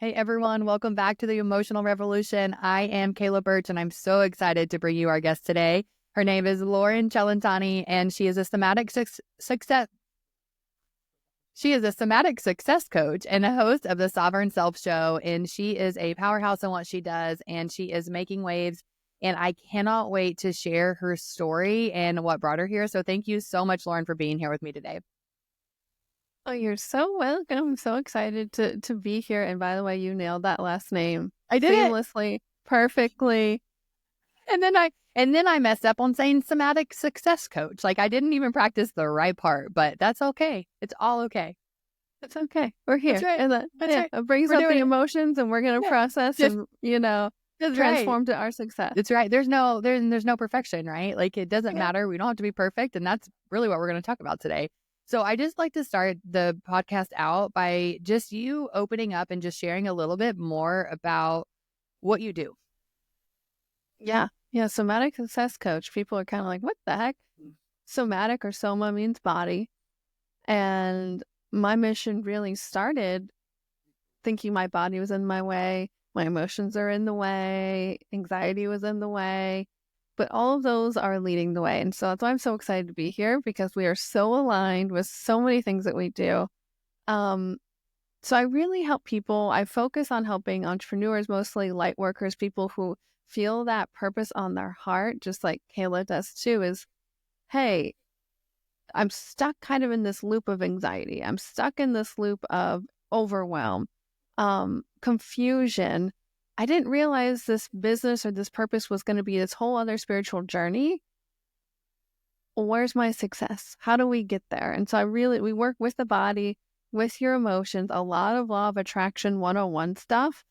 Hey everyone, welcome back to the Emotional Revolution. I am Kayla Birch and I'm so excited to bring you our guest today. Her name is Loren Cellentani and she is a somatic success coach and a host of the Sovereign Self Show. And she is a powerhouse in what she does and she is making waves. And I cannot wait to share her story and what brought her here. So thank you so much, Loren, for being here with me today. Oh, you're so welcome. I'm so excited to be here. And by the way, you nailed that last name. I did it seamlessly, perfectly. And then I messed up on saying somatic success coach. Like I didn't even practice the right part, but that's okay. It's all okay. It's okay. We're here. That's right. And That's right. it brings We're up the doing it. emotions and we're gonna Yeah. process Just and that's transform right. to our success. That's right. There's no perfection, right? Like it doesn't matter. We don't have to be perfect. And that's really what we're going to talk about today. So I just like to start the podcast out by just you opening up and just sharing a little bit more about what you do. Yeah. Yeah. Somatic success coach. People are kind of like, what the heck? Somatic or soma means body. And my mission really started thinking my body was in my way, my emotions are in the way, anxiety was in the way, but all of those are leading the way. And so that's why I'm so excited to be here because we are so aligned with so many things that we do. So I really help people. I focus on helping entrepreneurs, mostly light workers, people who feel that purpose on their heart, just like Kayla does too, is, hey, I'm stuck kind of in this loop of anxiety. I'm stuck in this loop of overwhelm, confusion. I didn't realize this business or this purpose was going to be this whole other spiritual journey. Where's my success? How do we get there? And so we work with the body, with your emotions, a lot of law of attraction 101 stuff,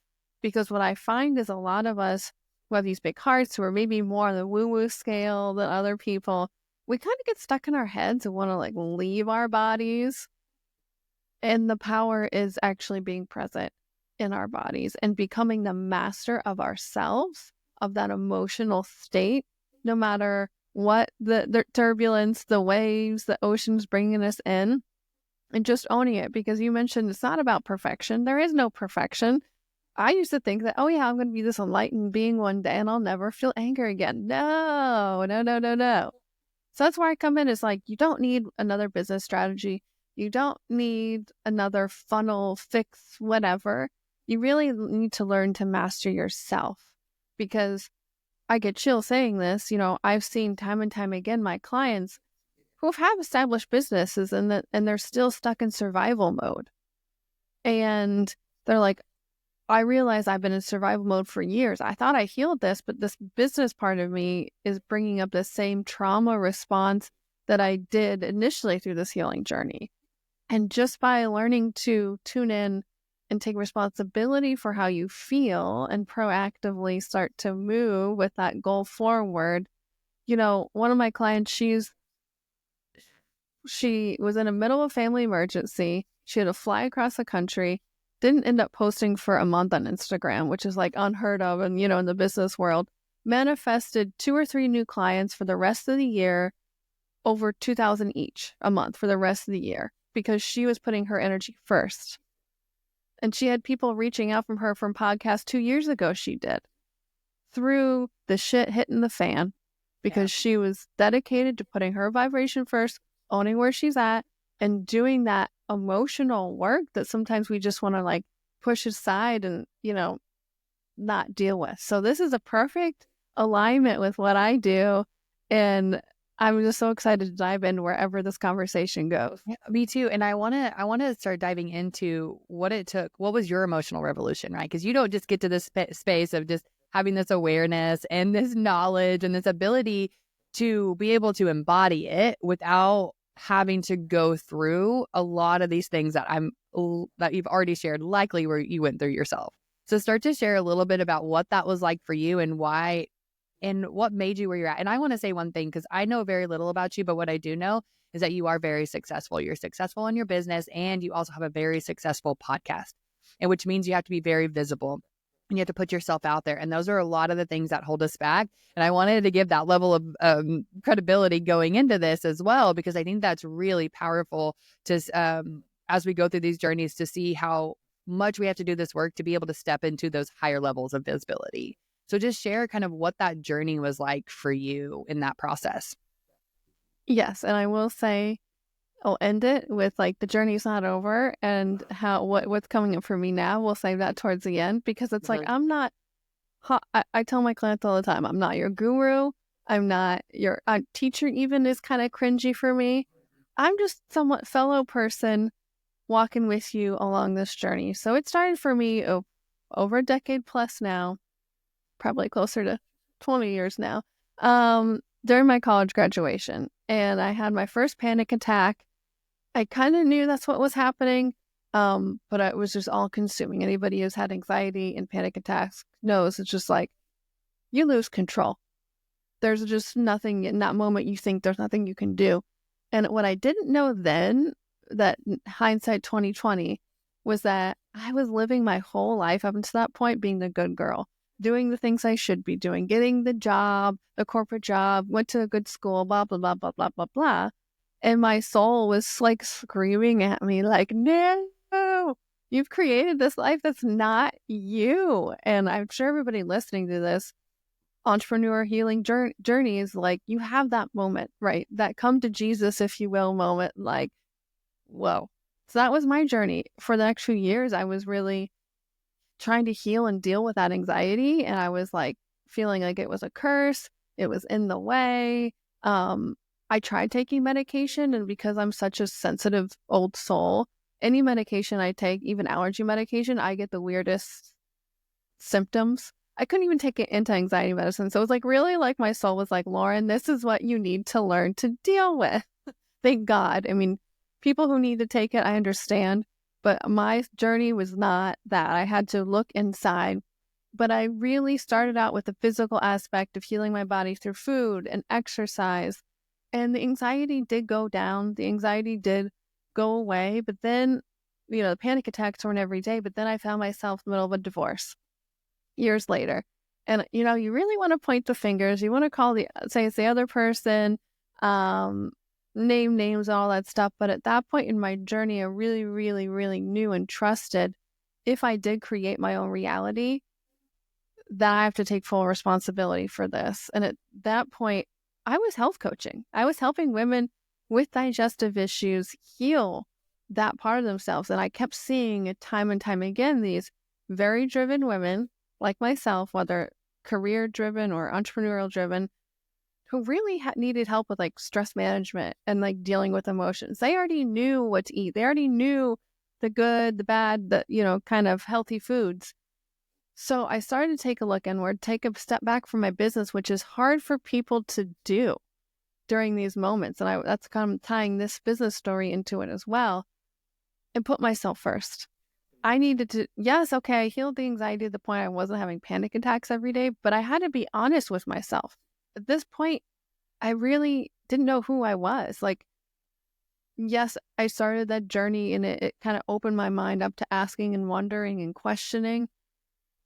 because what I find is a lot of us who have these big hearts who are maybe more on the woo-woo scale than other people, we kind of get stuck in our heads and want to like leave our bodies. And the power is actually being present in our bodies and becoming the master of ourselves, of that emotional state, no matter what the turbulence, the waves, the oceans bringing us in, and just owning it. Because you mentioned it's not about perfection. There is no perfection. I used to think that, oh yeah, I'm going to be this enlightened being one day and I'll never feel anger again. No. So that's where I come in. Is like, you don't need another business strategy. You don't need another funnel fix, whatever. You really need to learn to master yourself, because I get chill saying this. I've seen time and time again my clients who have established businesses and they're still stuck in survival mode. And they're like, I realize I've been in survival mode for years. I thought I healed this, but this business part of me is bringing up the same trauma response that I did initially through this healing journey. And just by learning to tune in and take responsibility for how you feel and proactively start to move with that goal forward. One of my clients, she was in the middle of a family emergency. She had to fly across the country, didn't end up posting for a month on Instagram, which is like unheard of. And, in the business world, manifested 2 or 3 new clients for the rest of the year, over 2,000 each a month for the rest of the year, because she was putting her energy first. And she had people reaching out from her from podcasts 2 years ago. She did, through the shit hitting the fan, because she was dedicated to putting her vibration first, owning where she's at, and doing that emotional work that sometimes we just want to like push aside and, not deal with. So this is a perfect alignment with what I do. And I'm just so excited to dive in wherever this conversation goes. Yeah, me too. And I want to start diving into what it took. What was your emotional revolution, right? Because you don't just get to this space of just having this awareness and this knowledge and this ability to be able to embody it without having to go through a lot of these things that you've already shared, likely where you went through yourself. So start to share a little bit about what that was like for you and why and what made you where you're at. And I want to say one thing, because I know very little about you, but what I do know is that you are very successful. You're successful in your business and you also have a very successful podcast, and which means you have to be very visible and you have to put yourself out there. And those are a lot of the things that hold us back. And I wanted to give that level of credibility going into this as well, because I think that's really powerful to, as we go through these journeys, to see how much we have to do this work to be able to step into those higher levels of visibility. So just share kind of what that journey was like for you in that process. Yes. And I will say, I'll end it with like the journey's not over, and what's coming up for me now. We'll save that towards the end, because it's like, I'm not, I tell my clients all the time, I'm not your guru. I'm not your teacher, even is kind of cringy for me. I'm just somewhat fellow person walking with you along this journey. So it started for me over a decade plus now, probably closer to 20 years now, during my college graduation. And I had my first panic attack. I kind of knew that's what was happening, but it was just all consuming. Anybody who's had anxiety and panic attacks knows it's just like you lose control. There's just nothing in that moment. You think there's nothing you can do. And what I didn't know then, that hindsight 2020, was that I was living my whole life up until that point being the good girl, doing the things I should be doing, getting the job, the corporate job, went to a good school, blah, blah, blah, blah, blah, blah, blah. And my soul was like screaming at me like, no, you've created this life that's not you. And I'm sure everybody listening to this entrepreneur healing journey is like, you have that moment, right? That come to Jesus, if you will, moment, like, whoa. So that was my journey. For the next few years, I was really trying to heal and deal with that anxiety. And I was like feeling like it was a curse. It was in the way. I tried taking medication, and because I'm such a sensitive old soul, any medication I take, even allergy medication, I get the weirdest symptoms. I couldn't even take anti-anxiety medicine. So it was like, really, like, my soul was like, Loren, this is what you need to learn to deal with. Thank God. I mean, people who need to take it, I understand, but my journey was not that. I had to look inside. But I really started out with the physical aspect of healing my body through food and exercise. And the anxiety did go down. The anxiety did go away. But then, the panic attacks weren't every day. But then I found myself in the middle of a divorce years later. And, you really want to point the fingers. You want to call say it's the other person, name names, all that stuff. But at that point in my journey, I really, really, really knew and trusted, if I did create my own reality, that I have to take full responsibility for this. And at that point, I was health coaching. I was helping women with digestive issues heal that part of themselves. And I kept seeing it time and time again, these very driven women like myself, whether career driven or entrepreneurial driven, who really needed help with like stress management and like dealing with emotions. They already knew what to eat. They already knew the good, the bad, the, kind of healthy foods. So I started to take a look inward, take a step back from my business, which is hard for people to do during these moments. And that's kind of tying this business story into it as well, and put myself first. I needed to, yes, okay, I healed the anxiety to the point I wasn't having panic attacks every day, but I had to be honest with myself. At this point, I really didn't know who I was. Like, yes, I started that journey, and it kind of opened my mind up to asking and wondering and questioning,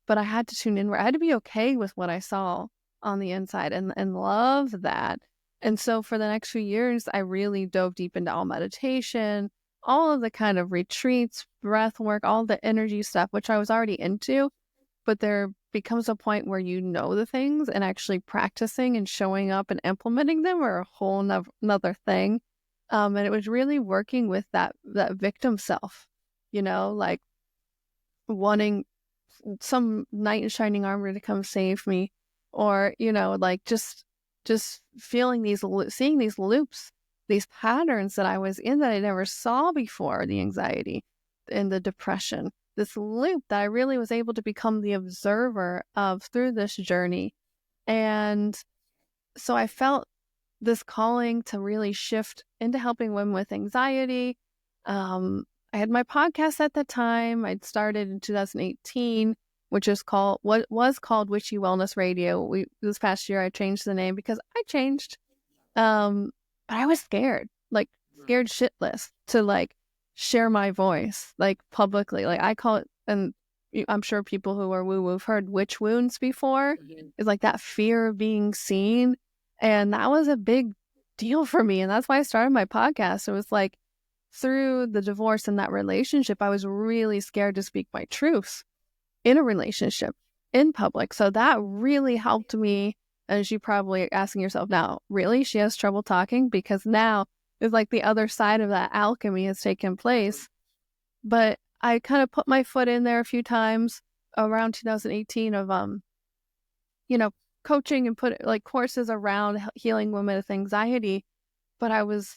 but I had to tune in. I had to be okay with what I saw on the inside and love that. And so for the next few years, I really dove deep into all meditation, all of the kind of retreats, breath work, all the energy stuff, which I was already into. But there becomes a point where you know the things, and actually practicing and showing up and implementing them are a whole nother thing. And it was really working with that victim self, like wanting some knight in shining armor to come save me, or, like just feeling seeing these loops, these patterns that I was in that I never saw before, the anxiety and the depression, this loop that I really was able to become the observer of through this journey. And so I felt this calling to really shift into helping women with anxiety. I had my podcast at the time. I'd started in 2018, which was called Witchy Wellness Radio. This past year I changed the name because I changed. But I was scared shitless to like share my voice like publicly. Like I call it, and I'm sure people who are woo-woo have heard witch wounds before. It's like that fear of being seen. And that was a big deal for me. And that's why I started my podcast. It was like, through the divorce and that relationship, I was really scared to speak my truths in a relationship, in public. So that really helped me. As you probably are asking yourself now, really? She has trouble talking? Because now it's like the other side of that alchemy has taken place. But I kind of put my foot in there a few times around 2018 of, you know, coaching and put like courses around healing women with anxiety. But I was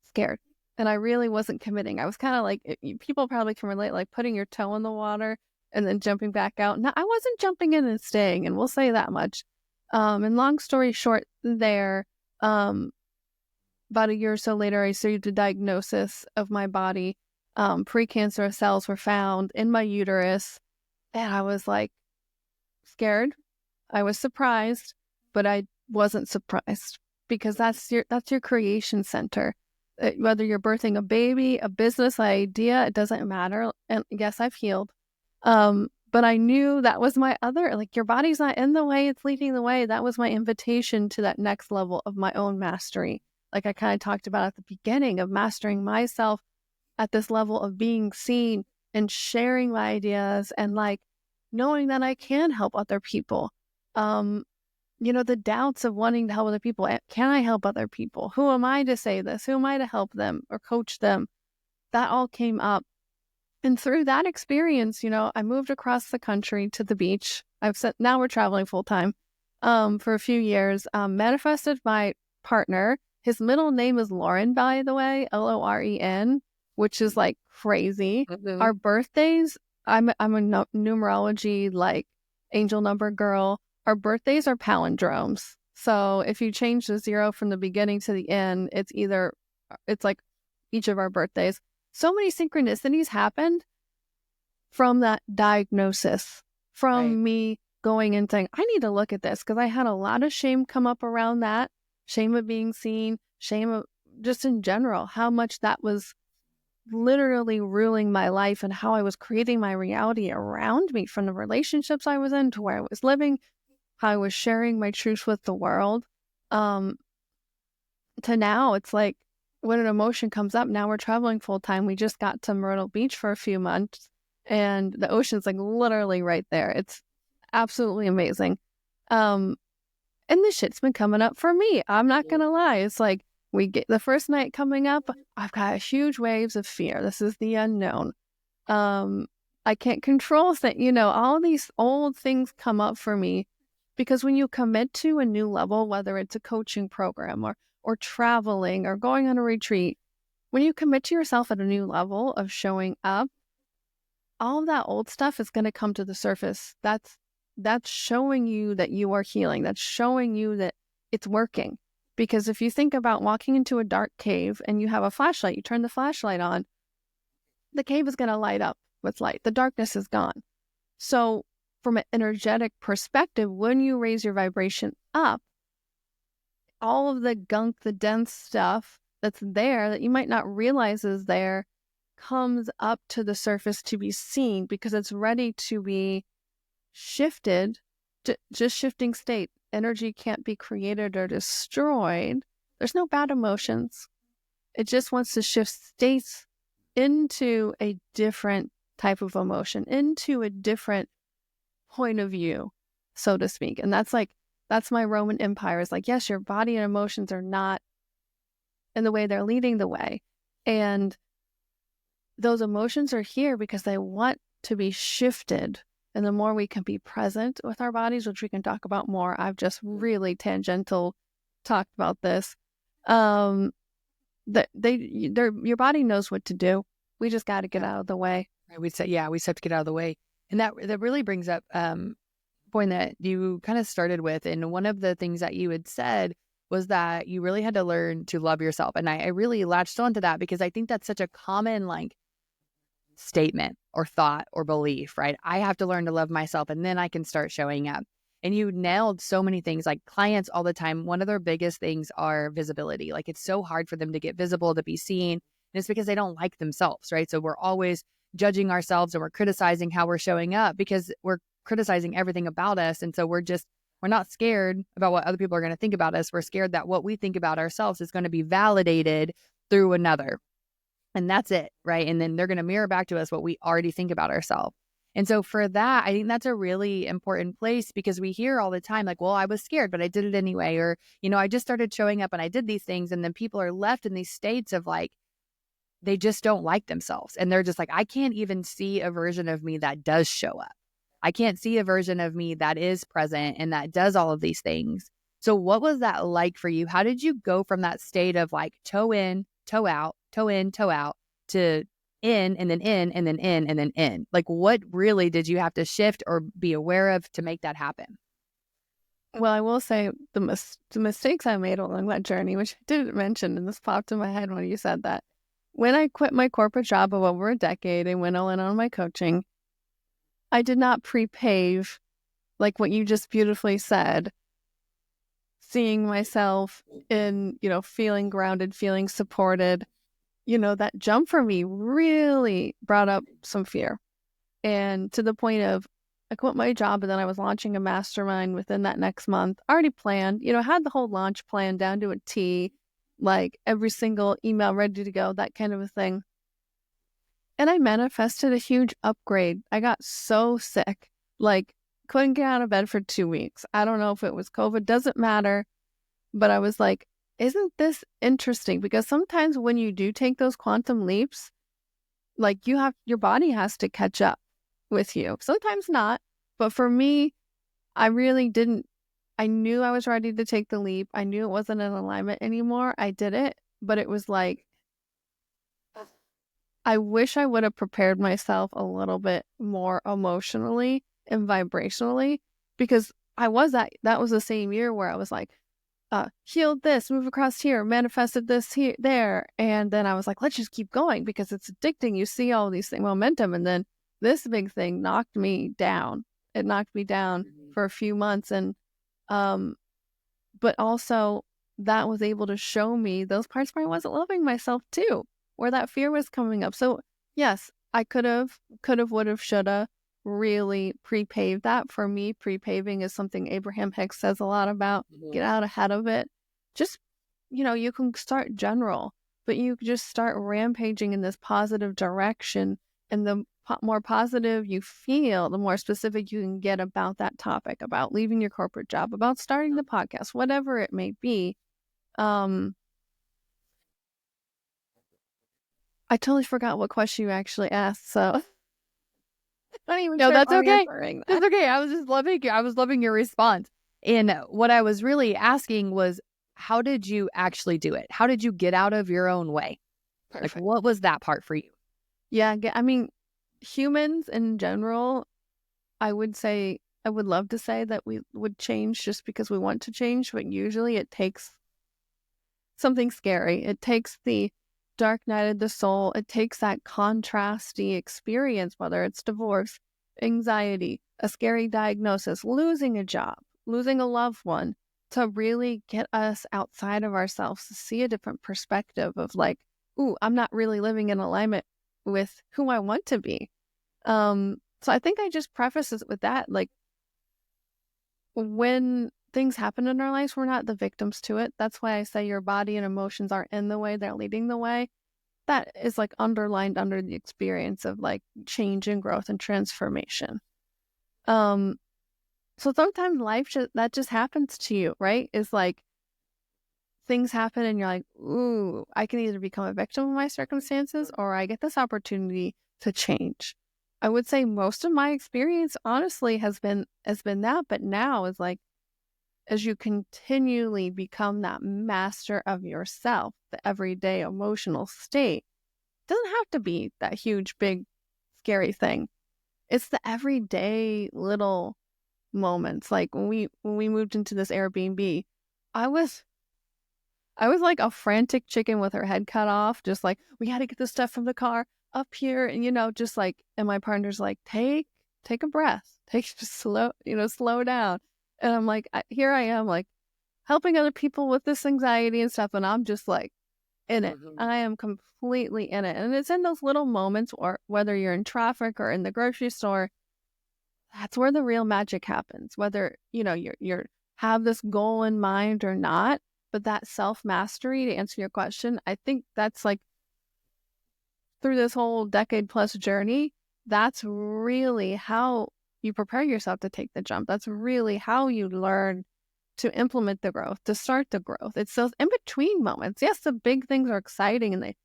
scared and I really wasn't committing. I was kind of like, people probably can relate, like putting your toe in the water and then jumping back out. No, I wasn't jumping in and staying, and we'll say that much. And long story short there, about a year or so later, I received a diagnosis of my body. Precancerous cells were found in my uterus, and I was like scared. I was surprised, but I wasn't surprised because that's your creation center. Whether you're birthing a baby, a business idea, it doesn't matter. And yes, I've healed. But I knew that was my other, like, your body's not in the way, it's leading the way. That was my invitation to that next level of my own mastery. Like I kind of talked about at the beginning, of mastering myself at this level of being seen and sharing my ideas and like knowing that I can help other people. The doubts of wanting to help other people. Can I help other people? Who am I to say this? Who am I to help them or coach them? That all came up. And through that experience, I moved across the country to the beach. Now we're traveling full time for a few years. Manifested my partner. His middle name is Loren, by the way, Loren, which is like crazy. Mm-hmm. Our birthdays, I'm a numerology, like angel number girl. Our birthdays are palindromes. So if you change the 0 from the beginning to the end, it's like each of our birthdays. So many synchronicities happened from that diagnosis, from me going and saying, I need to look at this, because I had a lot of shame come up around that, shame of being seen, shame of just in general, how much that was literally ruling my life and how I was creating my reality around me, from the relationships I was in to where I was living, how I was sharing my truth with the world. To now, it's like, when an emotion comes up, now we're traveling full time. We just got to Myrtle Beach for a few months, and the ocean's like literally right there. It's absolutely amazing. And the shit's been coming up for me. I'm not going to lie. It's like, we get the first night coming up, I've got huge waves of fear. This is the unknown. I can't control things. All these old things come up for me, because when you commit to a new level, whether it's a coaching program or traveling or going on a retreat, when you commit to yourself at a new level of showing up, all of that old stuff is going to come to the surface. That's showing you that you are healing. That's showing you that it's working. Because if you think about walking into a dark cave and you have a flashlight, you turn the flashlight on, the cave is going to light up with light. The darkness is gone. So from an energetic perspective, when you raise your vibration up, all of the gunk, the dense stuff that's there that you might not realize is there, comes up to the surface to be seen, because it's ready to be shifted to just shifting state. Energy can't be created or destroyed. There's no bad emotions. It just wants to shift states into a different type of emotion, into a different point of view, so to speak. And that's my Roman Empire, is like, yes, your body and emotions are not in the way, they're leading the way. And those emotions are here because they want to be shifted. And the more we can be present with our bodies, which we can talk about more, I've just really tangential talked about this, your body knows what to do. We just got to get out of the way. Right. We just have to get out of the way. And that really brings up point that you kind of started with. And one of the things that you had said was that you really had to learn to love yourself. And I really latched onto that, because I think that's such a common statement or thought or belief, right? I have to learn to love myself, and then I can start showing up. And you nailed so many things. Like, clients all the time, one of their biggest things are visibility. Like, it's so hard for them to get visible, to be seen. And it's because they don't like themselves, right? So we're always judging ourselves, and we're criticizing how we're showing up, because we're criticizing everything about us. And so we're not scared about what other people are going to think about us. We're scared that what we think about ourselves is going to be validated through another. And that's it, right? And then they're going to mirror back to us what we already think about ourselves. And so for that, I think that's a really important place, because we hear all the time, like, well, I was scared, but I did it anyway. Or, I just started showing up and I did these things. And then people are left in these states of like, they just don't like themselves. And they're just like, I can't even see a version of me that does show up. I can't see a version of me that is present and that does all of these things. So what was that like for you? How did you go from that state of like toe in, toe out, toe in, toe out to in and then in and then in and then in? Like, what really did you have to shift or be aware of to make that happen? Well, I will say the mistakes I made along that journey, which I didn't mention, and this popped in my head when you said that. When I quit my corporate job of over a decade and went all in on my coaching, I did not pre-pave, like what you just beautifully said, seeing myself in, feeling grounded, feeling supported. That jump for me really brought up some fear. And to the point of, I quit my job, and then I was launching a mastermind within that next month, already planned, had the whole launch plan down to a T, like every single email ready to go, that kind of a thing. And I manifested a huge upgrade. I got so sick, like couldn't get out of bed for 2 weeks. I don't know if it was COVID, doesn't matter. But I was like, isn't this interesting? Because sometimes when you do take those quantum leaps, like your body has to catch up with you. Sometimes not. But for me, I really didn't. I knew I was ready to take the leap. I knew it wasn't in alignment anymore. I did it. But it was like, I wish I would have prepared myself a little bit more emotionally and vibrationally, because that was the same year where I was like, healed this, move across here, manifested this here, there. And then I was like, let's just keep going because it's addicting. You see all these things, momentum. And then this big thing knocked me down. It knocked me down for a few months. And, but also that was able to show me those parts where I wasn't loving myself too, where that fear was coming up. So yes, I could have, would have, should have really pre-paved that. For me, pre-paving is something Abraham Hicks says a lot about. Get out ahead of it. Just, you can start general, but you just start rampaging in this positive direction. And the more positive you feel, the more specific you can get about that topic, about leaving your corporate job, about starting the podcast, whatever it may be. I totally forgot what question you actually asked, so I'm not even No, sure if that's I'm okay. answering that. That's okay. I was loving your response. And what I was really asking was, how did you actually do it? How did you get out of your own way? Perfect. Like, what was that part for you? Yeah, I mean, humans in general, I would love to say that we would change just because we want to change, but usually it takes something scary. It takes the dark night of the soul. It takes that contrasty experience, whether it's divorce, anxiety, a scary diagnosis, losing a job, losing a loved one, to really get us outside of ourselves to see a different perspective of like, ooh, I'm not really living in alignment with who I want to be. So I think I just preface it with that. Like, when things happen in our lives, we're not the victims to it. That's why I say your body and emotions aren't in the way, they're leading the way. That is like underlined under the experience of like change and growth and transformation. So sometimes that just happens to you, right? It's like things happen and you're like, ooh, I can either become a victim of my circumstances or I get this opportunity to change. I would say most of my experience honestly has been that, but now is like, as you continually become that master of yourself, the everyday emotional state doesn't have to be that huge, big, scary thing. It's the everyday little moments. Like when we moved into this Airbnb, I was like a frantic chicken with her head cut off, just like, we got to get the stuff from the car up here. And, just like, and my partner's like, take a breath, just slow down. And I'm like, here I am, like helping other people with this anxiety and stuff. And I'm just like in it. I am completely in it. And it's in those little moments, or whether you're in traffic or in the grocery store, that's where the real magic happens. Whether, you're have this goal in mind or not. But that self-mastery, to answer your question, I think that's like through this whole decade plus journey, that's really how you prepare yourself to take the jump. That's really how you learn to implement the growth, to start the growth. It's those in between moments. Yes, the big things are exciting and it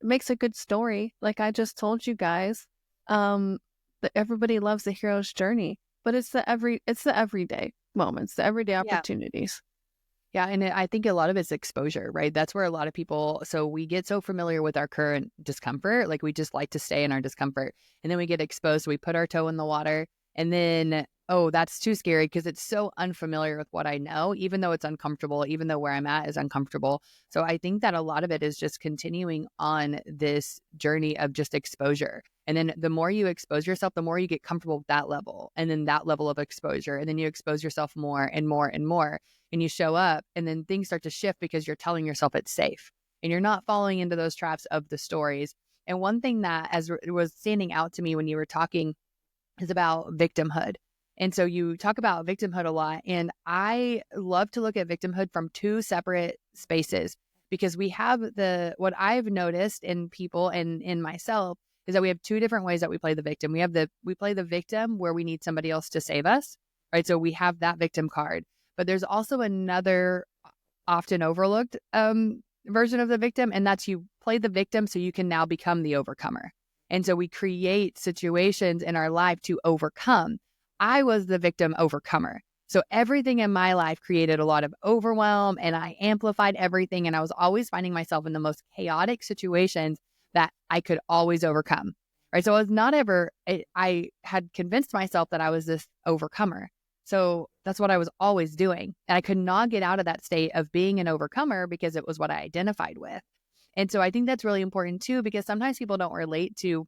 makes a good story. Like I just told you guys, that everybody loves the hero's journey, but it's the everyday moments, the everyday Yeah. opportunities. Yeah. And I think a lot of it's exposure, right? That's where a lot of people, so we get so familiar with our current discomfort. Like we just like to stay in our discomfort. And then we get exposed. We put our toe in the water. And then, oh, that's too scary because it's so unfamiliar with what I know, even though it's uncomfortable, even though where I'm at is uncomfortable. So I think that a lot of it is just continuing on this journey of just exposure. And then the more you expose yourself, the more you get comfortable with that level and then that level of exposure. And then you expose yourself more and more and more. And you show up and then things start to shift because you're telling yourself it's safe and you're not falling into those traps of the stories. And one thing that was standing out to me when you were talking is about victimhood. And so you talk about victimhood a lot. And I love to look at victimhood from two separate spaces because we have what I've noticed in people and in myself is that we have two different ways that we play the victim. We play the victim where we need somebody else to save us, right? So we have that victim card. But there's also another often overlooked version of the victim, and that's you play the victim so you can now become the overcomer. And so we create situations in our life to overcome. I was the victim overcomer. So everything in my life created a lot of overwhelm and I amplified everything. And I was always finding myself in the most chaotic situations that I could always overcome. Right. So I was not ever, I had convinced myself that I was this overcomer. So that's what I was always doing. And I could not get out of that state of being an overcomer because it was what I identified with. And so I think that's really important too, because sometimes people don't relate to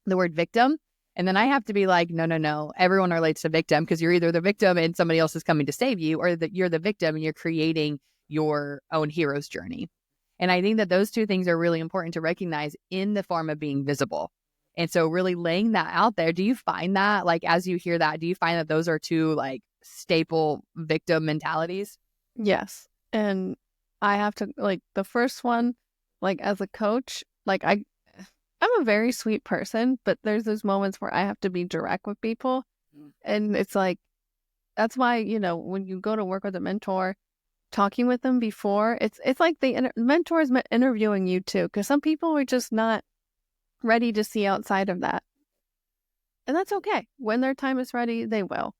the word victim. And then I have to be like, no. Everyone relates to victim because you're either the victim and somebody else is coming to save you, or that you're the victim and you're creating your own hero's journey. And I think that those two things are really important to recognize in the form of being visible. And so really laying that out there, do you find that, like, as you hear that, do you find that those are two like staple victim mentalities? Yes. And I have to, like, the first one, like, as a coach, like, I'm a very sweet person, but there's those moments where I have to be direct with people. And it's like, that's why, when you go to work with a mentor, talking with them before, it's like the mentor is interviewing you too, because some people are just not ready to see outside of that. And that's okay. When their time is ready, they will.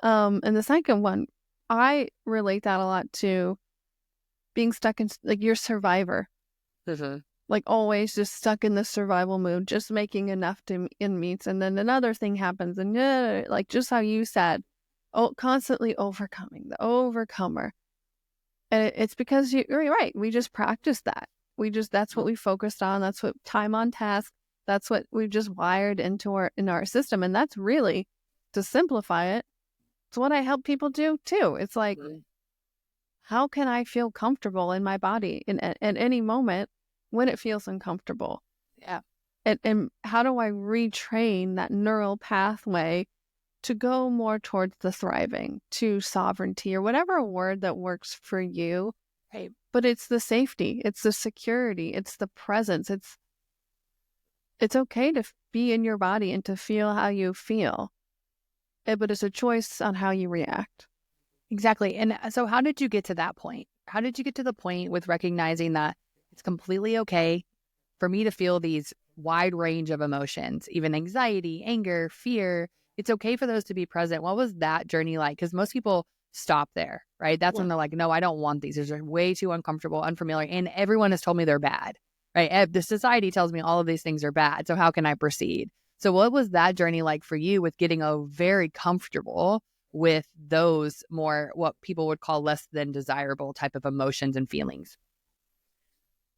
And the second one, I relate that a lot to being stuck in, like, your survivor. Mm-hmm. Like always just stuck in the survival mood, just making enough to in meets. And then another thing happens and like just how you said, constantly overcoming, the overcomer. And it's because you're right. We just practiced that. That's what we focused on. That's what time on task. That's what we've just wired into our system. And that's really, to simplify it, it's what I help people do too. It's like, how can I feel comfortable in my body at any moment when it feels uncomfortable? Yeah. And how do I retrain that neural pathway to go more towards the thriving, to sovereignty, or whatever word that works for you? Right. But it's the safety, it's the security, it's the presence. It's okay to be in your body and to feel how you feel, but it's a choice on how you react. Exactly. And so how did you get to that point? How did you get to the point with recognizing that it's completely okay for me to feel these wide range of emotions, even anxiety, anger, fear? It's okay for those to be present. What was that journey like? Because most people stop there, right? That's when they're like, no, I don't want these. These are way too uncomfortable, unfamiliar. And everyone has told me they're bad, right? The society tells me all of these things are bad. So how can I proceed? So what was that journey like for you with getting very comfortable with those more, what people would call less than desirable type of emotions and feelings?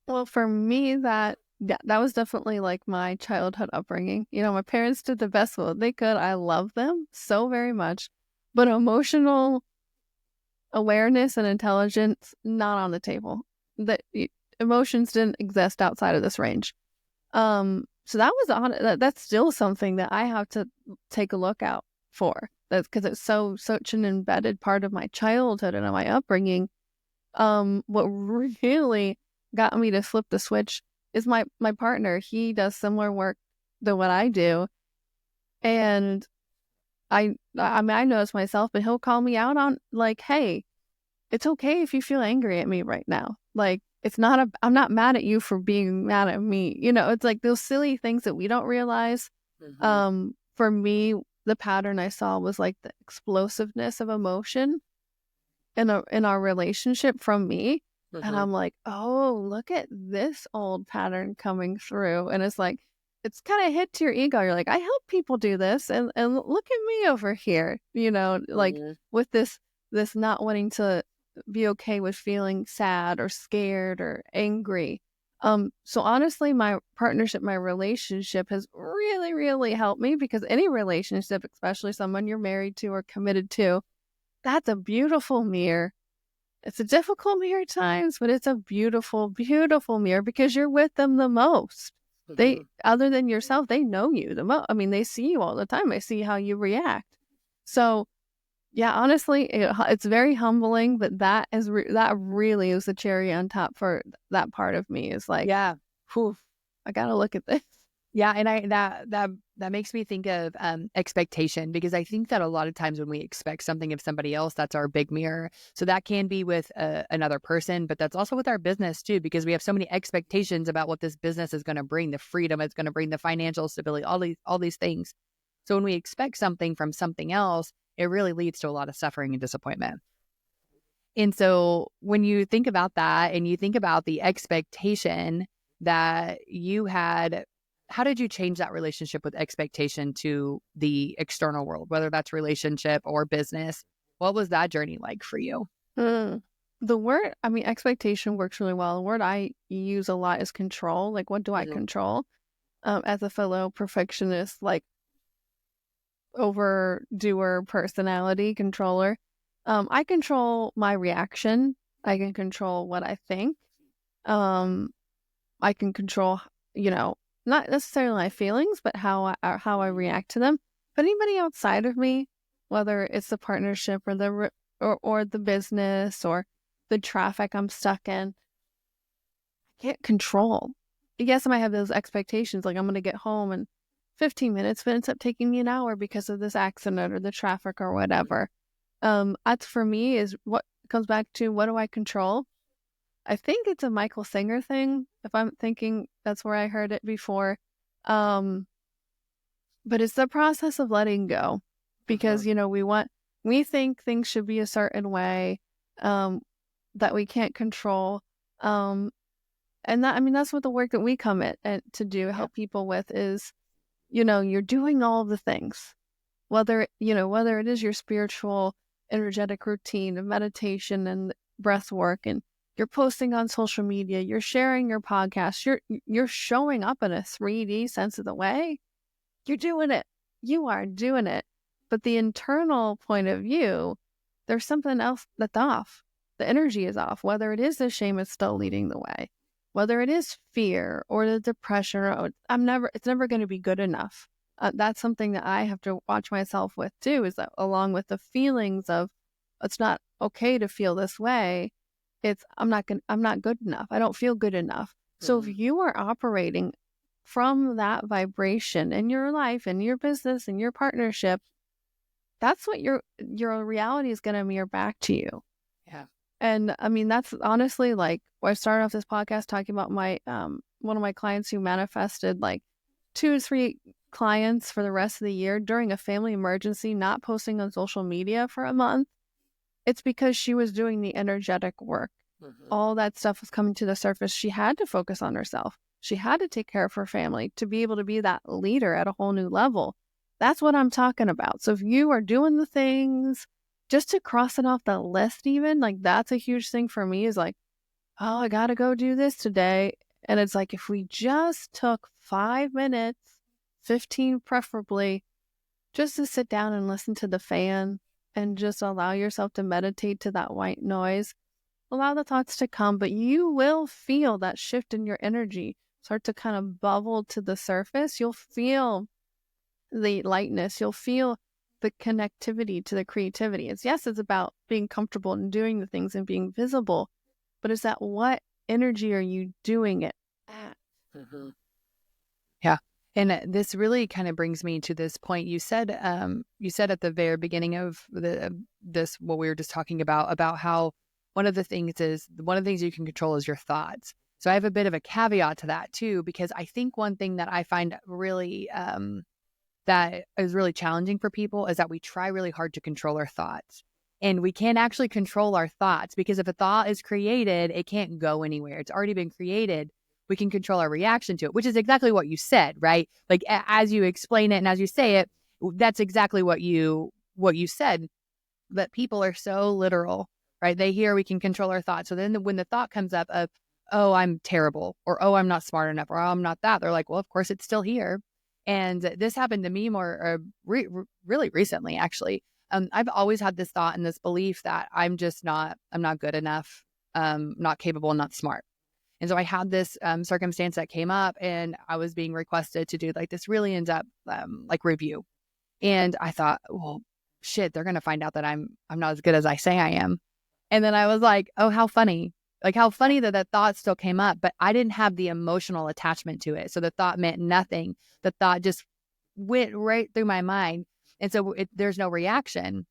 Well, for me, that was definitely like my childhood upbringing. My parents did the best what they could. I love them so very much, but emotional awareness and intelligence, not on the table. That emotions didn't exist outside of this range. So that was that's still something that I have to take a look out for. That's because it's such an embedded part of my childhood and of my upbringing. What really got me to flip the switch is my partner. He does similar work than what I do. And I mean, I notice myself, but he'll call me out on like, hey, it's okay if you feel angry at me right now. Like, I'm not mad at you for being mad at me. It's like those silly things that we don't realize. For me, the pattern I saw was like the explosiveness of emotion in our relationship from me. And I'm like, oh, look at this old pattern coming through. And it's like, it's kind of hit to your ego. You're like, I help people do this, and look at me over here, like with this not wanting to be okay with feeling sad or scared or angry. So honestly, my partnership, my relationship has really, really helped me, because any relationship, especially someone you're married to or committed to, that's a beautiful mirror. It's a difficult mirror at times, but it's a beautiful, beautiful mirror, because you're with them the most. They, other than yourself, they know you the most. I mean, they see you all the time. They see how you react. So yeah, honestly, it's very humbling, but that really is the cherry on top for that part of me. Is like, Yeah. whew, I got to look at this. Yeah, and that makes me think of expectation, because I think that a lot of times when we expect something of somebody else, that's our big mirror. So that can be with another person, but that's also with our business too, because we have so many expectations about what this business is going to bring, the freedom it's going to bring, the financial stability, all these things. So when we expect something from something else, it really leads to a lot of suffering and disappointment. And so when you think about that and you think about the expectation that you had, how did you change that relationship with expectation to the external world, whether that's relationship or business? What was that journey like for you? The word, I mean, expectation works really well. The word I use a lot is control. Like, what do I control? As a fellow perfectionist, like overdoer personality controller, I control my reaction. I can control what I think. I can control, not necessarily my feelings, but how I react to them. But anybody outside of me, whether it's the partnership or or the business or the traffic I'm stuck in, I can't control. Yes, I might have those expectations, like I'm going to get home in 15 minutes, but it ends up taking me an hour because of this accident or the traffic or whatever. That's for me is what comes back to, what do I control? I think it's a Michael Singer thing, if I'm thinking that's where I heard it before. But it's the process of letting go, because, we think things should be a certain way, that we can't control. And that, I mean, that's what the work that we come at to do, help people with is, you're doing all the things, whether it is your spiritual, energetic routine of meditation and breath work, and you're posting on social media, you're sharing your podcast, you're showing up in a 3D sense of the way. You're doing it. You are doing it. But the internal point of view, there's something else that's off. The energy is off, whether it is the shame is still leading the way, whether it is fear or the depression, or it's never going to be good enough. That's something that I have to watch myself with too, is that along with the feelings of it's not okay to feel this way, it's I'm not good enough. I don't feel good enough. So if you are operating from that vibration in your life, in your business, in your partnership, that's what your reality is going to mirror back to you. Yeah. And I mean, that's honestly like, I started off this podcast talking about my one of my clients who manifested like 2 to 3 clients for the rest of the year during a family emergency, not posting on social media for a month. It's because she was doing the energetic work. All that stuff was coming to the surface. She had to focus on herself. She had to take care of her family to be able to be that leader at a whole new level. That's what I'm talking about. So if you are doing the things, just to cross it off the list, even, like, that's a huge thing for me, is like, oh, I got to go do this today. And it's like, if we just took 5 minutes, 15 preferably, just to sit down and listen to the fan and just allow yourself to meditate to that white noise, allow the thoughts to come, but you will feel that shift in your energy start to kind of bubble to the surface. You'll feel the lightness. You'll feel the connectivity to the creativity. It's about being comfortable and doing the things and being visible, but it's that, what energy are you doing it at? Mhm. Yeah. And this really kind of brings me to this point. You said at the very beginning of this, what we were just talking about how one of the things you can control is your thoughts. So I have a bit of a caveat to that too, because I think one thing that I find really, that is really challenging for people is that we try really hard to control our thoughts. And we can't actually control our thoughts, because if a thought is created, it can't go anywhere. It's already been created. We can control our reaction to it, which is exactly what you said, right? Like as you explain it and as you say it, that's exactly what you said. But people are so literal, right? They hear we can control our thoughts. So then when the thought comes up of, oh, I'm terrible, or oh, I'm not smart enough, or oh, I'm not that, they're like, well, of course it's still here. And this happened to me really recently, actually. I've always had this thought and this belief that I'm not good enough, not capable, not smart. And so I had this circumstance that came up, and I was being requested to do like this really in-depth like review. And I thought, well, shit, they're gonna find out that I'm not as good as I say I am. And then I was like, oh, how funny. Like how funny that thought still came up, but I didn't have the emotional attachment to it. So the thought meant nothing. The thought just went right through my mind. And so there's no reaction.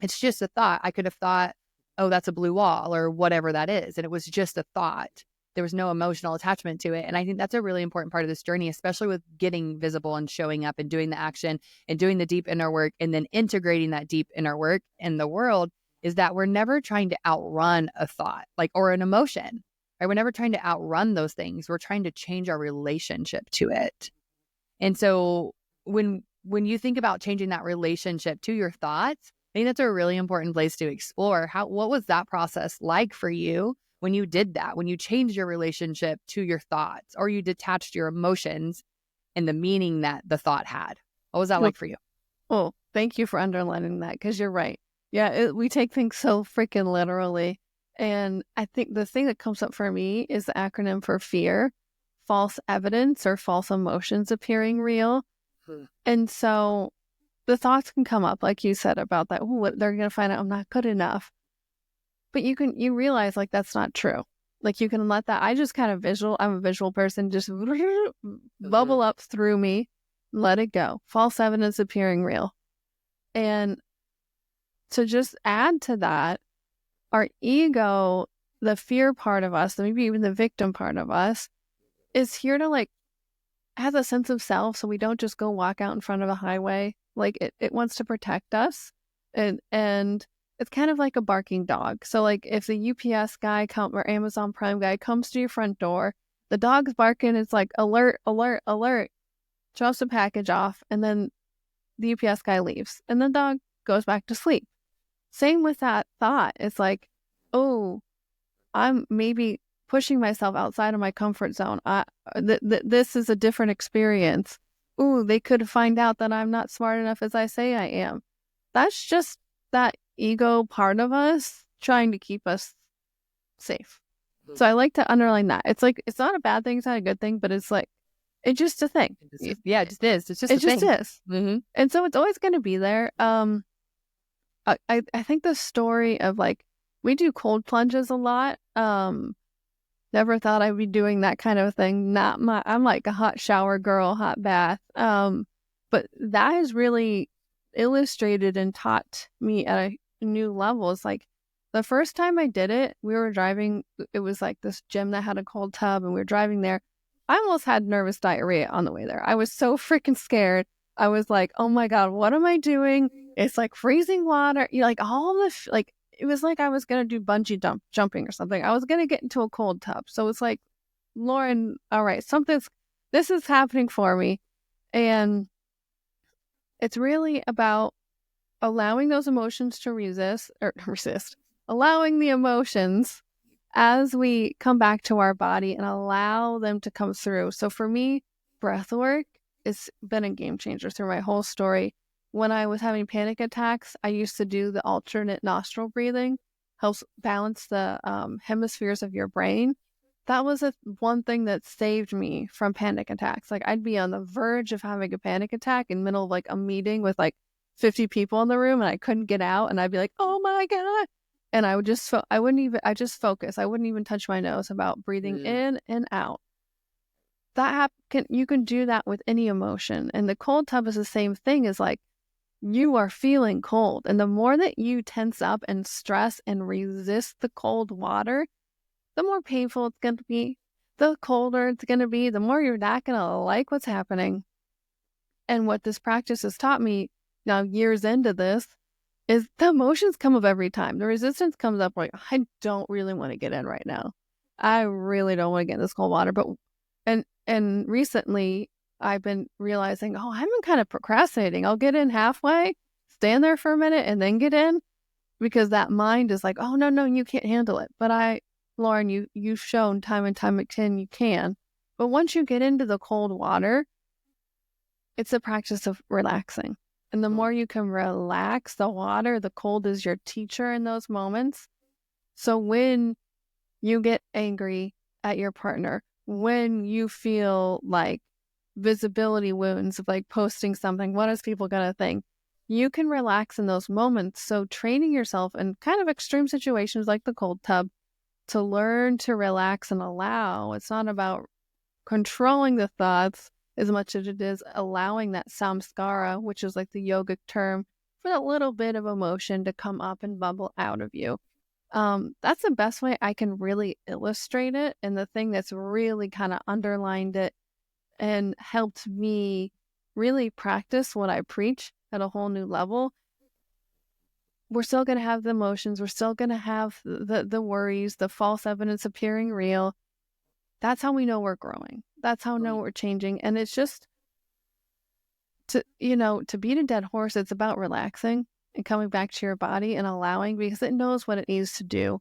It's just a thought. I could have thought, oh, that's a blue wall or whatever that is. And it was just a thought. There was no emotional attachment to it. And I think that's a really important part of this journey, especially with getting visible and showing up and doing the action and doing the deep inner work and then integrating that deep inner work in the world, is that we're never trying to outrun a thought like or an emotion. Right? We're never trying to outrun those things. We're trying to change our relationship to it. And so when you think about changing that relationship to your thoughts, I think that's a really important place to explore. What was that process like for you when you did that, when you changed your relationship to your thoughts, or you detached your emotions and the meaning that the thought had? What was that Well, like for you? well, thank you for underlining that, because you're right. Yeah, we take things so freaking literally. And I think the thing that comes up for me is the acronym for fear, false evidence or false emotions appearing real. And so the thoughts can come up, like you said, about that. Oh, they're going to find out I'm not good enough. But you realize like that's not true. Like you can let that, I'm a visual person, just bubble up through me, let it go. False evidence appearing real. And to just add to that, our ego, the fear part of us, maybe even the victim part of us, is here to like has a sense of self, so we don't just go walk out in front of a highway. Like it wants to protect us, and it's kind of like a barking dog. So like if the UPS guy or Amazon Prime guy comes to your front door, the dog's barking. It's like alert, alert, alert. Drops the package off, and then the UPS guy leaves, and the dog goes back to sleep. Same with that thought. It's like, oh, I'm maybe pushing myself outside of my comfort zone. This is a different experience. Ooh, they could find out that I'm not smart enough as I say I am. That's just that ego part of us trying to keep us safe. So I like to underline that. It's like, it's not a bad thing. It's not a good thing, but it's like, it's just a thing. Yeah, it just is. It's just It a just thing. is. Mm-hmm. And so it's always going to be there. I think the story of like, we do cold plunges a lot. Never thought I'd be doing that kind of thing. I'm like a hot shower girl, hot bath. But that has really illustrated and taught me at a new level. It's like the first time I did it, we were driving. It was like this gym that had a cold tub, and we were driving there. I almost had nervous diarrhea on the way there. I was so freaking scared. I was like, oh my God, what am I doing? It's like freezing water. You like all the like. It was like I was going to do bungee jumping or something. I was going to get into a cold tub. So it's like, Loren, all right, this is happening for me. And it's really about allowing those emotions to resist, allowing the emotions as we come back to our body and allow them to come through. So for me, breath work has been a game changer through my whole story. When I was having panic attacks, I used to do the alternate nostril breathing, helps balance the hemispheres of your brain. That was one thing that saved me from panic attacks. Like I'd be on the verge of having a panic attack in the middle of like a meeting with like 50 people in the room, and I couldn't get out, and I'd be like, oh my God. And I would just, I just focus. I wouldn't even touch my nose about breathing in and out. you can do that with any emotion. And the cold tub is the same thing, as like, you are feeling cold. And the more that you tense up and stress and resist the cold water, the more painful it's going to be, the colder it's going to be, the more you're not going to like what's happening. And what this practice has taught me now, years into this, is the emotions come up every time. The resistance comes up like, I don't really want to get in right now. I really don't want to get in this cold water. But and recently I've been realizing, oh, I've been kind of procrastinating. I'll get in halfway, stand there for a minute, and then get in, because that mind is like, oh, no, you can't handle it. But Loren, you've shown time and time again you can. But once you get into the cold water, it's a practice of relaxing. And the more you can relax the water, the cold is your teacher in those moments. So when you get angry at your partner, when you feel like visibility wounds of like posting something, what is people going to think? You can relax in those moments. So training yourself in kind of extreme situations like the cold tub to learn to relax and allow. It's not about controlling the thoughts as much as it is allowing that samskara, which is like the yogic term for that little bit of emotion to come up and bubble out of you. That's the best way I can really illustrate it. And the thing that's really kind of underlined it and helped me really practice what I preach at a whole new level. We're still going to have the emotions. We're still going to have the worries, the false evidence appearing real. That's how we know we're growing. That's how we know we're changing. And it's just to beat a dead horse, it's about relaxing and coming back to your body and allowing, because it knows what it needs to do.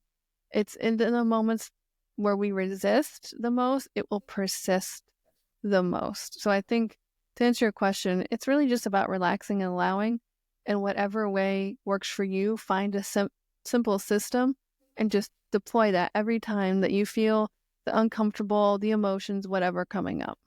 It's in the moments where we resist the most, it will persist the most. So I think, to answer your question, it's really just about relaxing and allowing, and whatever way works for you, find a simple system and just deploy that every time that you feel the uncomfortable, the emotions, whatever coming up.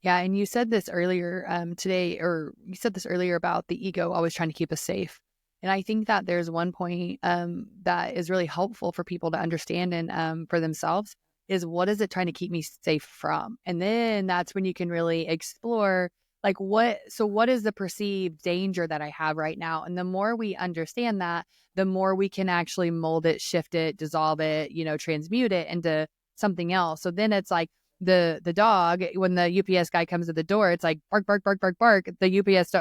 Yeah, and you said this earlier today, or you said this earlier about the ego always trying to keep us safe. And I think that there's one point that is really helpful for people to understand and for themselves is, what is it trying to keep me safe from? And then that's when you can really explore, like, what is the perceived danger that I have right now? And the more we understand that, the more we can actually mold it, shift it, dissolve it, transmute it into something else. So then it's like the dog, when the UPS guy comes to the door, it's like bark, bark, bark, bark, bark. The UPS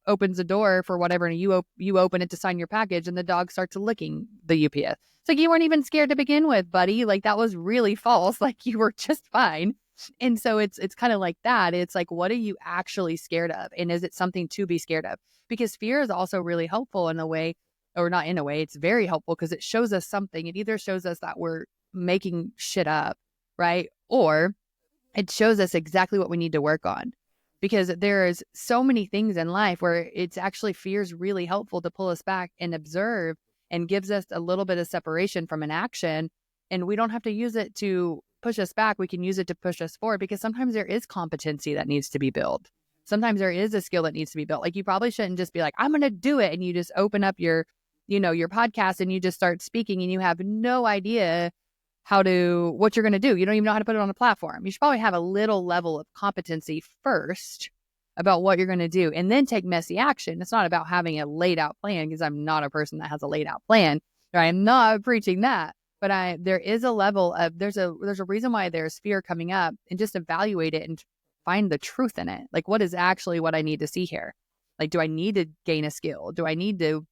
opens the door for whatever, and you open it to sign your package, and the dog starts licking the UPS. It's like, you weren't even scared to begin with, buddy. Like, that was really false. Like, you were just fine. And so it's kind of like that. It's like, what are you actually scared of? And is it something to be scared of? Because fear is also really helpful in a way, or not in a way, it's very helpful because it shows us something. It either shows us that we're making shit up, right? Or it shows us exactly what we need to work on. Because there's so many things in life where it's actually, fear is really helpful to pull us back and observe, and gives us a little bit of separation from an action. And we don't have to use it to push us back. We can use it to push us forward, because sometimes there is competency that needs to be built. Sometimes there is a skill that needs to be built. Like, you probably shouldn't just be like, I'm going to do it. And you just open up your podcast and you just start speaking, and you have no idea what you're going to do. You don't even know how to put it on a platform. You should probably have a little level of competency first about what you're going to do, and then take messy action. It's not about having a laid out plan, because I'm not a person that has a laid out plan. Right? I'm not preaching that, but there is a level of, there's a reason why there's fear coming up, and just evaluate it and find the truth in it. Like, what is actually what I need to see here? Like, do I need to gain a skill? Do I need to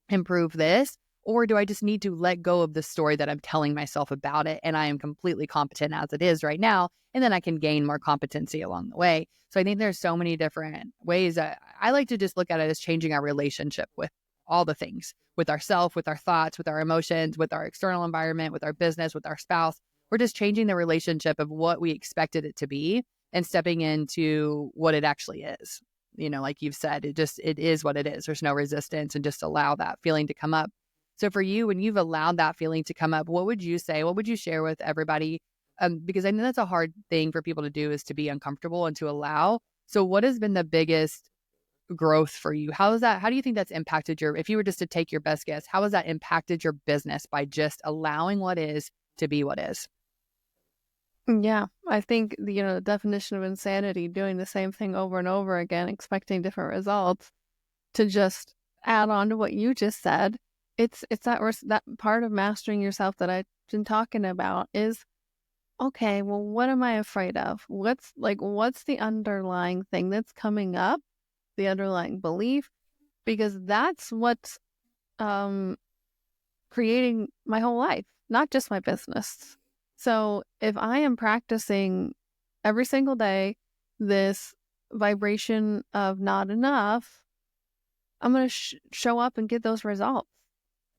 improve this? Or do I just need to let go of the story that I'm telling myself about it, and I am completely competent as it is right now, and then I can gain more competency along the way? So I think there's so many different ways. I like to just look at it as changing our relationship with all the things, with ourselves, with our thoughts, with our emotions, with our external environment, with our business, with our spouse. We're just changing the relationship of what we expected it to be, and stepping into what it actually is. Like you've said, it is what it is. There's no resistance, and just allow that feeling to come up. So for you, when you've allowed that feeling to come up, what would you say? What would you share with everybody? Because I know that's a hard thing for people to do, is to be uncomfortable and to allow. So what has been the biggest growth for you? How do you think that's impacted if you were just to take your best guess, how has that impacted your business by just allowing what is to be what is? Yeah, I think the definition of insanity, doing the same thing over and over again, expecting different results, to just add on to what you just said, it's that part of mastering yourself that I've been talking about is, okay, well, what am I afraid of? What's the underlying thing that's coming up, the underlying belief? Because that's what's um creating my whole life, not just my business. So if I am practicing every single day this vibration of not enough, I'm going to show up and get those results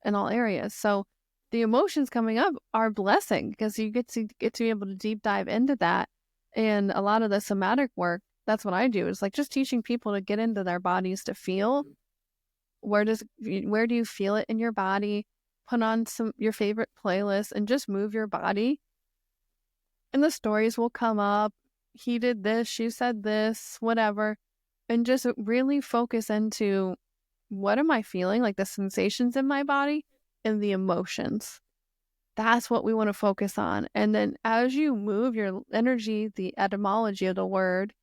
in all areas. So the emotions coming up are a blessing because you get to be able to deep dive into that. And a lot of the somatic work, that's what I do, is like just teaching people to get into their bodies to feel where do you feel it in your body. Put on your favorite playlist and just move your body, and the stories will come up. He did this, she said this, whatever, and just really focus into what am I feeling, like the sensations in my body and the emotions. That's what we want to focus on. And then as you move your energy, the etymology of the word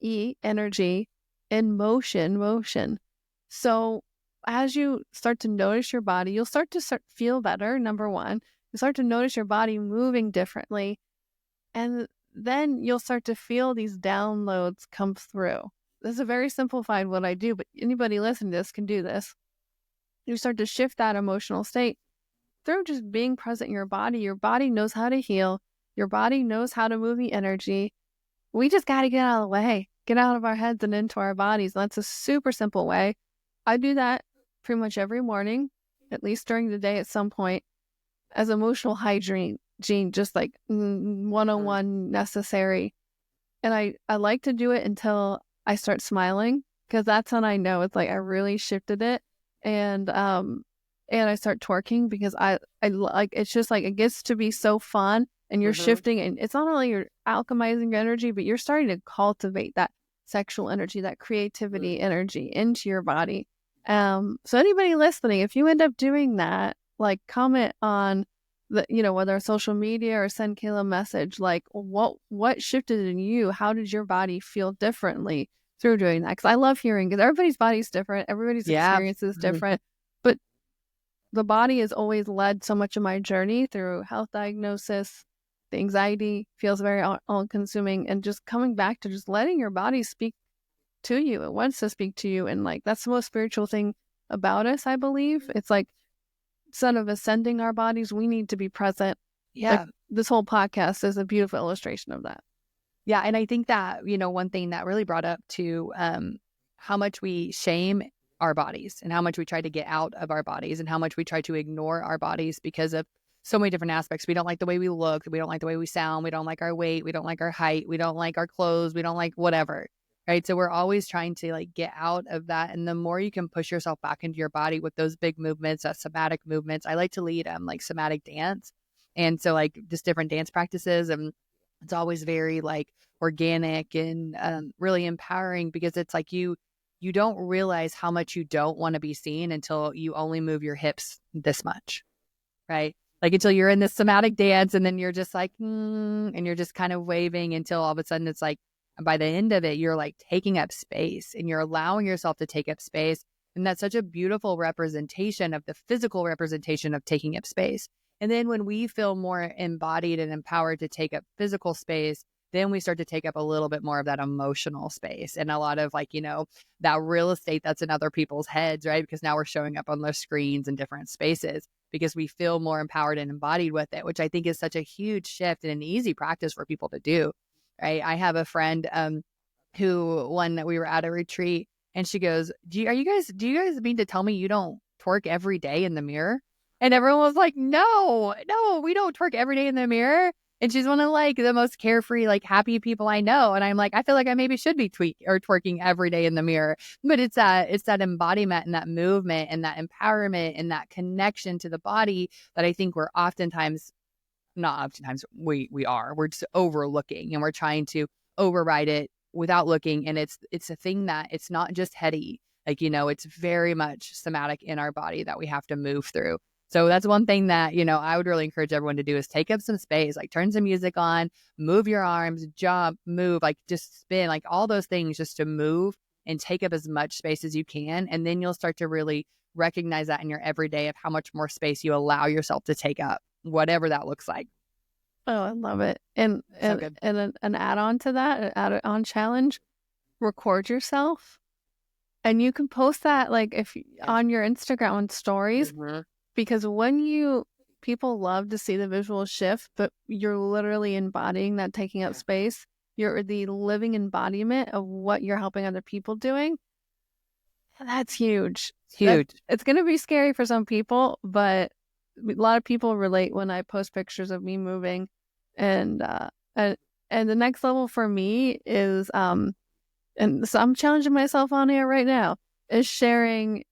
energy, in motion. So as you start to notice your body, you'll start to feel better. Number one, you start to notice your body moving differently. And then you'll start to feel these downloads come through. This is a very simplified what I do, but anybody listening to this can do this. You start to shift that emotional state through just being present in your body. Your body knows how to heal. Your body knows how to move the energy. We just got to get out of the way, get out of our heads and into our bodies. And that's a super simple way. I do that pretty much every morning, at least during the day at some point, as emotional hygiene, just like 101 necessary. And I like to do it until I start smiling, because that's when I know it's like I really shifted it. And I start twerking because I like, it's just like it gets to be so fun, and you're shifting, and it's not only you're alchemizing your energy, but you're starting to cultivate that sexual energy, that creativity energy into your body. So anybody listening, if you end up doing that, like comment on whether social media or send Kayla a message, like what shifted in you? How did your body feel differently through doing that? Because I love hearing, because everybody's body's different, everybody's Yeah. experience is different, but the body has always led so much of my journey through health diagnosis. The anxiety feels very all-consuming, and just coming back to just letting your body speak to you. It wants to speak to you, and like that's the most spiritual thing about us, I believe. It's like, instead of ascending our bodies, we need to be present. Like Yeah. this whole podcast is a beautiful illustration of that. Yeah. And I think that, one thing that really brought up to how much we shame our bodies and how much we try to get out of our bodies and how much we try to ignore our bodies because of so many different aspects. We don't like the way we look. We don't like the way we sound. We don't like our weight. We don't like our height. We don't like our clothes. We don't like whatever. Right. So we're always trying to like get out of that. And the more you can push yourself back into your body with those big movements, somatic movements. I like to lead like somatic dance. And so like just different dance practices, and it's always very like organic and really empowering, because it's like you don't realize how much you don't want to be seen until you only move your hips this much, right? Like until you're in this somatic dance, and then you're just like, and you're just kind of waving until all of a sudden it's like, by the end of it, you're like taking up space and you're allowing yourself to take up space. And that's such a beautiful representation of the physical representation of taking up space. And then when we feel more embodied and empowered to take up physical space, then we start to take up a little bit more of that emotional space and a lot of like, that real estate that's in other people's heads, right? Because now we're showing up on their screens in different spaces because we feel more empowered and embodied with it, which I think is such a huge shift and an easy practice for people to do, right? I have a friend who, when we were at a retreat, and she goes, do you guys mean to tell me you don't twerk every day in the mirror? And everyone was like, no, we don't twerk every day in the mirror. And she's one of like the most carefree, like happy people I know. And I'm like, I feel like I maybe should be twerking every day in the mirror. But it's that embodiment and that movement and that empowerment and that connection to the body that I think we're oftentimes, not oftentimes, we're just overlooking, and we're trying to override it without looking. And it's a thing that it's not just heady. Like, it's very much somatic in our body that we have to move through. So that's one thing that, I would really encourage everyone to do is take up some space, like turn some music on, move your arms, jump, move, like just spin, like all those things just to move and take up as much space as you can. And then you'll start to really recognize that in your everyday of how much more space you allow yourself to take up, whatever that looks like. Oh, I love it. And So good. an add-on to that, an add-on challenge, record yourself. And you can post that like if on your Instagram on stories, because people love to see the visual shift, but you're literally embodying that taking up space. You're the living embodiment of what you're helping other people doing. That's huge. It's huge. It's going to be scary for some people, but a lot of people relate when I post pictures of me moving. And the next level for me is and so I'm challenging myself on here right now, is sharing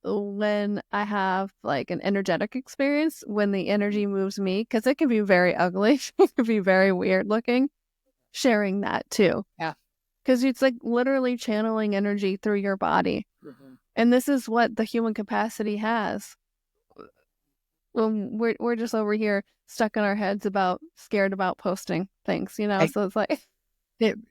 when I have like an energetic experience, when the energy moves me, because it can be very ugly, it can be very weird looking, sharing that too. Yeah. Because it's like literally channeling energy through your body. And this is what the human capacity has. Well, we're just over here stuck in our heads scared about posting things, so it's like...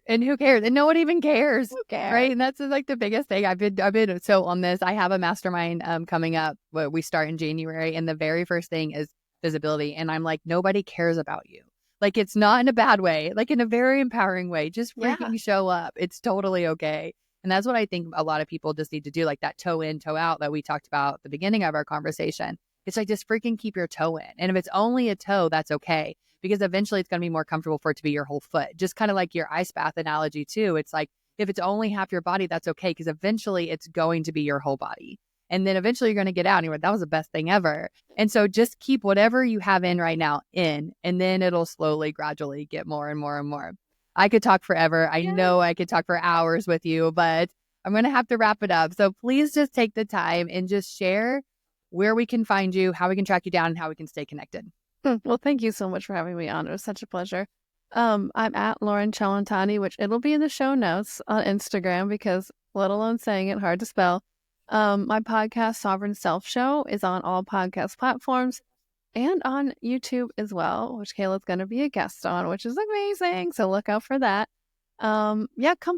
And who cares? And no one even cares. Who cares? Right. And that's like the biggest thing. I've been so on this. I have a mastermind coming up. We start in January. And the very first thing is visibility. And I'm like, nobody cares about you. Like, it's not in a bad way, like in a very empowering way. Just freaking show up. It's totally okay. And that's what I think a lot of people just need to do, like that toe in, toe out that we talked about at the beginning of our conversation. It's like, just freaking keep your toe in. And if it's only a toe, that's okay. Because eventually it's going to be more comfortable for it to be your whole foot. Just kind of like your ice bath analogy too. It's like, if it's only half your body, that's okay. Because eventually it's going to be your whole body. And then eventually you're going to get out and you're like, that was the best thing ever. And so just keep whatever you have in right now in, and then it'll slowly, gradually get more and more and more. I could talk forever. I know I could talk for hours with you, but I'm going to have to wrap it up. So please just take the time and just share where we can find you, how we can track you down, and how we can stay connected. Well, thank you so much for having me on. It was such a pleasure. I'm at Loren Cellentani, which it'll be in the show notes on Instagram because, let alone saying it, hard to spell. My podcast, Sovereign Self Show, is on all podcast platforms and on YouTube as well, which Kayla's going to be a guest on, which is amazing. So look out for that. Come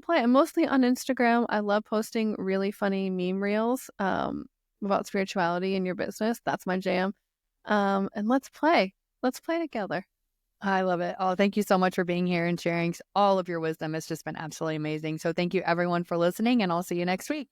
play. I'm mostly on Instagram. I love posting really funny meme reels about spirituality in your business. That's my jam. And let's play. Let's play together. I love it. Oh, thank you so much for being here and sharing all of your wisdom. It's just been absolutely amazing. So thank you everyone for listening, and I'll see you next week.